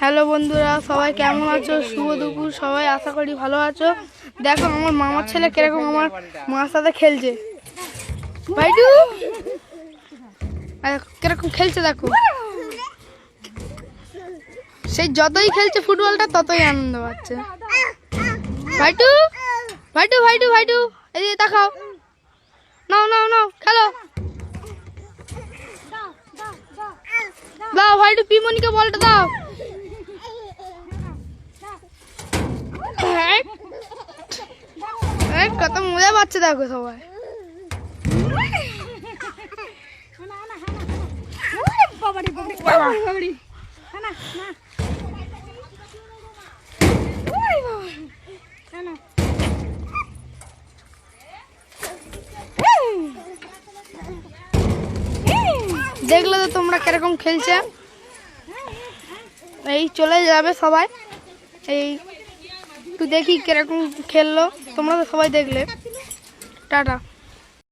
Hello বন্ধুরা, সবাই কেমন আছো? শুভ দুপুর। সবাই আশা করি ভালো আছো। দেখো আমার মামার ছেলে কিরকম আমার মার সাথে খেলছে। ভাইটু কিরকম খেলছে দেখো। সেই যতই খেলছে ফুটবলটা ততই আনন্দ পাচ্ছে। ভাইটু ভাইটু ভাইটু ভাইটু এদিকে দেখাও। নাও নাও নাও খেলো। দাও ভাইটু, পিমনিকে বলটা দাও। কত মজা পাচ্ছে দেখো সবাই। দেখলে তো তোমরা কিরকম খেলছে। এই চলে যাবে সবাই। এই একটু দেখি কিরকম খেললো। তোমরা তো সবাই দেখলে। টাটা।